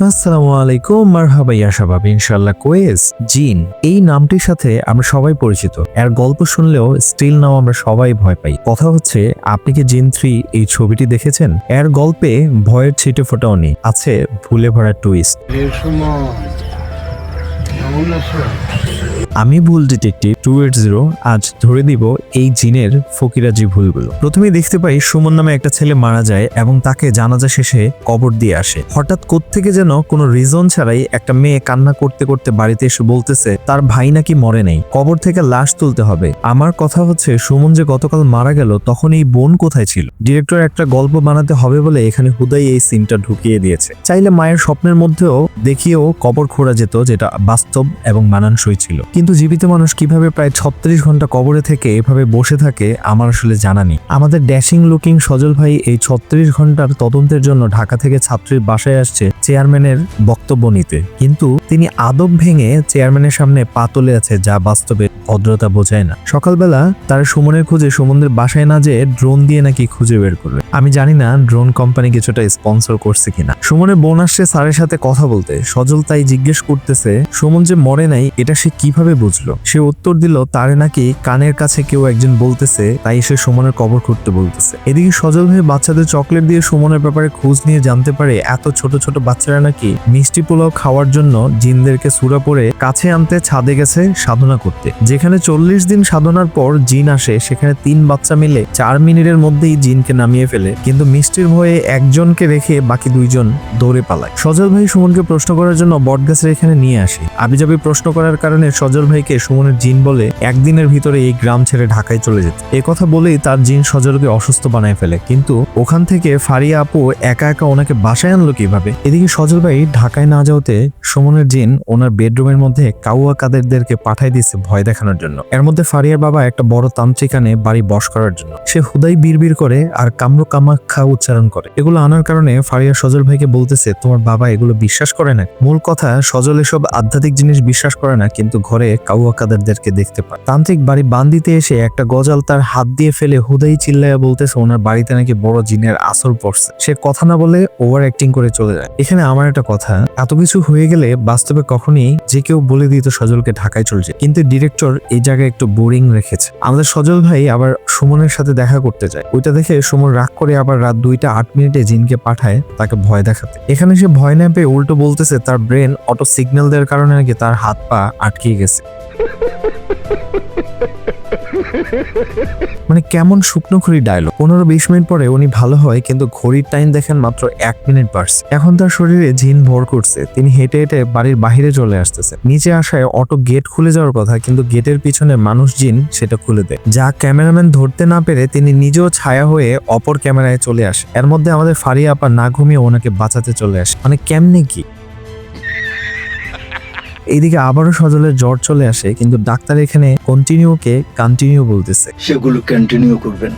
আসসালামু আলাইকুম, মারহাবা ইয়া শাবাব, ইনশাআল্লাহ কোয়েস। জিন এই নামটির সাথে আমরা সবাই পরিচিত। এর গল্প শুনলেও স্টিল নাও আমরা সবাই ভয় পাই। কথা হচ্ছে, আপনি কি জিন 3 এই ছবিটি দেখেছেন? এর গল্পে ভয়ের ছিটে ফোটাও নেই, আছে ভুলে ভরা টুইস্ট। আমি ভুল ডিটেকটিভ 280 আজ ধরে দিব এই জিনের ফকিরাজি ভুলগুলো। প্রথমে দেখতে পাই সুমন নামে একটা ছেলে মারা যায় এবং তাকে জানাজা শেষে কবর দিয়ে আসে। হঠাৎ কোত্থেকে যেন কোনো রিজন ছাড়াই একটা মেয়ে কান্না করতে করতে বাড়িতে এসে বলতেছে তার ভাই নাকি মরে নেই, কবর থেকে লাশ তুলতে হবে। আমার কথা হচ্ছে, সুমন যে গতকাল মারা গেল তখন এই বোন কোথায় ছিল? ডিরেক্টর একটা গল্প বানাতে হবে বলে এখানে হুদাই এই সিনটা ঢুকিয়ে দিয়েছে। চাইলে মায়ের স্বপ্নের মধ্যেও দেখিয়েও কবর খোঁড়া যেত, যেটা বাস্তব এবং মানানসই ছিল। কিন্তু জীবিত মানুষ কিভাবে প্রায় 36 ঘন্টা কবরে থেকে এভাবে বসে থাকে আমার আসলে জানা নেই। আমাদের ড্যাশিং লুকিং সজল ভাই এই 36 ঘন্টার তদন্তের জন্য ঢাকা থেকে ছাত্রীর বাসায় আসছে চেয়ারম্যানের বক্তব্য নিতে, কিন্তু তিনি আদব ভেঙে চেয়ারম্যানের সামনে পা তুলে আছে, যা বাস্তবে ভদ্রতা বোঝায় না। সকালবেলা তারা সুমনের খুঁজে সুমনদের বাসায় না যেয়ে ড্রোন দিয়ে নাকি খুঁজে বের করবে। আমি জানি না ড্রোন কোম্পানি কিছুটা স্পন্সর করছে কিনা। সুমনের বোন আসছে স্যারের সাথে কথা বলতে। সজল তাই জিজ্ঞেস করতেছে সুমন যে মরে নাই এটা সে কিভাবে বুঝলো। সে উত্তর দিল তারে নাকি কানের কাছে কেউ একজন বলতেছে, তাই সে সুমনের কবর খুঁড়তে বলতেছে। এদিকে সজল ভাই বাচ্চাদের চকলেট দিয়ে সুমনের ব্যাপারে খোঁজ নিয়ে জানতে পারে এত ছোট ছোট বাচ্চারা নাকি মিষ্টি পোলাও খাওয়ার জন্য জিনদেরকে সূরা পড়ে কাছে আনতে ছাদে গেছে সাধনা করতে। যেখানে 40 দিন সাধনার পর জিন আসে, সেখানে 3 বাচ্চা মিলে 4 মিনিটের মধ্যেই জিনকে নামিয়ে ফেলে, কিন্তু মিষ্টির ভয়ে একজনকে রেখে বাকি 2 জন দৌড়ে পালায়। সজল ভাই সুমনকে প্রশ্ন করার জন্য বটগাছের এখানে নিয়ে আসে। আবিজাবি প্রশ্ন করার কারণে সজল ভাইকে সুমনের জিন বলে একদিনের ভিতরে এই গ্রাম ছেড়ে ঢাকায় চলে যেত। এ কথা বলেই তার জিন সজলকে অসুস্থ বানায় ফেলে, কিন্তু ওখান থেকে ফারিয়া আপু একা একা ওনাকে বাসায় আনলো কিভাবে? এদিকে সজল ভাই ঢাকায় না যাওয়াতে সুমনের জিন ওনার বেডরুমের মধ্যে কাউয়া কাদেরদেরকে পাঠাই দিয়েছে ভয় দেখানোর জন্য। এর মধ্যে ফারিয়ার বাবা একটা বড় তান্ত্রিক আনে বাড়ি বশ করার জন্য। সে হুদাই বিড়বিড় করে আর কামরু কামাখ্যা উচ্চারণ করে। এগুলো আনার কারণে ফারিয়া সজল ভাইকে বলতেছে তোমার বাবা এগুলো বিশ্বাস করে না। মূল কথা, সজল এসব আধ্যাত্মিক জিনিস বিশ্বাস করে না, কিন্তু ঘরে কাউয়া কাদেরদেরকে দেখতে পায়। তান্ত্রিক বাড়ি বান্দিতে এসে একটা গজাল তার হাত দিয়ে ফেলে হুদাই চিল্লাইয়া বলতেছে ওনার বাড়িতে নাকি বড় জিনের আসর পড়ছে। সে কথা না বলে ওভার অ্যাক্টিং করে চলে যায়। এখানে আমার একটা কথা, এত কিছু হয়ে গেলে বাস্তবে কখনই যে কেউ বলে দিত সজলকে ঢাকায় চলে যায়, কিন্তু ডিরেক্টর এই জায়গায় একটু বোরিং রেখেছে। আমাদের সজল ভাই আবার সুমনের সাথে দেখা করতে যায়। ওইটা দেখে সুমন রাগ করে আবার রাত 2টা 8 মিনিটে জিনকে পাঠায় তাকে ভয় দেখাতে। এখানে সে ভয় না পেয়ে উল্টো বলতেছে তার ব্রেন অটো সিগন্যাল দেওয়ার কারণে নাকি তার হাত পা আটকে গেছে। মানে কেমন শুকনো ঘড়ি ডায়লগ। 15-20 মিনিট পরে উনি ভালো হয়, কিন্তু ঘড়ির টাইম দেখেন মাত্র 1 মিনিট বাড়ছে। এখন তার শরীরে জিন ভর করছে। তিনি হেঁটে হেঁটে বাড়ির বাহিরে চলে আসতেছে। নিচে আসায় অটো গেট খুলে যাওয়ার কথা, কিন্তু গেটের পিছনে মানুষ জিন সেটা খুলে দেয়। যা ক্যামেরাম্যান ধরতে না পেরে তিনি নিজেও ছায়া হয়ে অপর ক্যামেরায় চলে আসে। এর মধ্যে আমাদের ফারিয়া আপা না ঘুমিয়ে ওনাকে বাঁচাতে চলে আসে। মানে কেমনে কি? এইদিকে আবারও সজলের জ্বর চলে আসে, কিন্তু ডাক্তার এখানে কন্টিনিউ বলতেছে। সেগুলো কন্টিনিউ করবেন।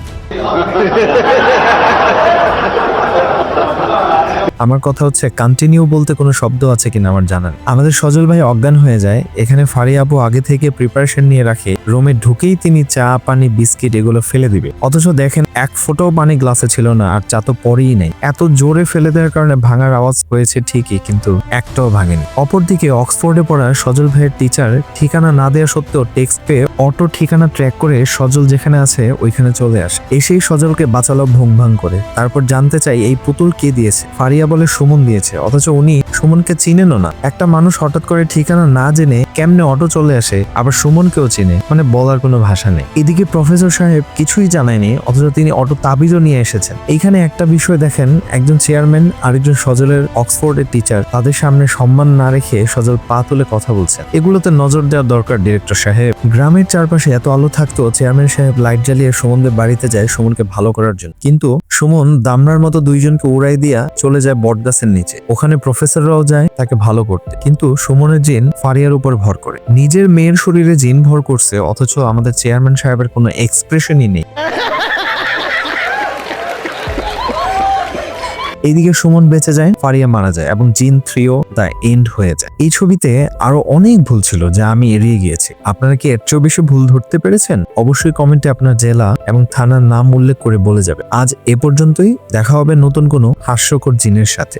আমার কথা হচ্ছে কন্টিনিউ বলতে কোনো শব্দ আছে কিনা আমার জানা নেই। আমাদের সজল ভাই অজ্ঞান হয়ে যায়। এখানে ফারিয়া আপু আগে থেকে প্রিপারেশন নিয়ে রাখে, রুমে ঢুকেই তিনি চা পানি বিস্কিট এগুলো ফেলে দিবে। অথচ দেখেন 1 ফোঁটাও পানি গ্লাসে ছিল না, আর চা তো পরেই নেই। এত জোরে ফেলে দেওয়ার কারণে ভাঙার আওয়াজ হয়েছে ঠিকই, কিন্তু একটাও ভাঙেনি। অপরদিকে অক্সফোর্ডে পড়া সজল ভাইয়ের টিচার ঠিকানা না দেওয়া সত্ত্বেও টেক্সট পেয়ে অটো ঠিকানা ট্র্যাক করে সজল যেখানে আছে ওইখানে চলে আসে। এসেই সজলকে বাঁচালো ভুং ভাং করে। তারপর জানতে চাই এই পুতুল কে দিয়েছে। ফারিয়া বলে সুমন দিয়েছে, অথচ উনি সুমনকে চিনেনও না। একটা মানুষ হঠাৎ করে ঠিকানা না জেনে কেমনে অটো চলে আসে, আবার সুমনকেও চিনে, মানে বলার কোনো ভাষা নেই। এদিকে প্রফেসর সাহেব কিছুই জানায়নি, অথচ তিনি অটো তাবিজও নিয়ে এসেছেন। এইখানে একটা বিষয় দেখেন, একজন চেয়ারম্যান আরেকজন সজলের অক্সফোর্ডের টিচার, তাদের সামনে সম্মান না রেখে সজল পা তুলে কথা বলছেন। এগুলোতে নজর দেওয়ার দরকার ডিরেক্টর সাহেব। গ্রামের চারপাশে এত আলো থাকতো চেয়ারম্যান সাহেব লাইট জ্বালিয়ে সুমনদের বাড়িতে যায় সুমনকে ভালো করার জন্য, কিন্তু সুমন দামনার মতো 2 জনকে উড়াই দিয়া চলে যায় বটগাছের নিচে। ওখানে প্রফেসররাও যায় তাকে ভালো করতে, কিন্তু সুমনের জিন ফারিয়ার উপর ভর করে। নিজের মেয়ের শরীরে জিন ভর করছে, অথচ আমাদের চেয়ারম্যান সাহেবের কোনো এক্সপ্রেশনই নেই। এইদিকে সুমন বেঁচে যায়, ফারিয়া মারা যায় এবং জিন 3ও দ্য এন্ড হয়ে যায়। এই ছবিতে আরো অনেক ভুল ছিল যা আমি এড়িয়ে গিয়েছি। আপনারা কি এর চেয়েও বেশি ভুল ধরতে পেরেছেন? অবশ্যই কমেন্টে আপনার জেলা এবং থানার নাম উল্লেখ করে বলে যাবে। আজ এ পর্যন্তই, দেখা হবে নতুন কোনো হাস্যকর জিনের সাথে।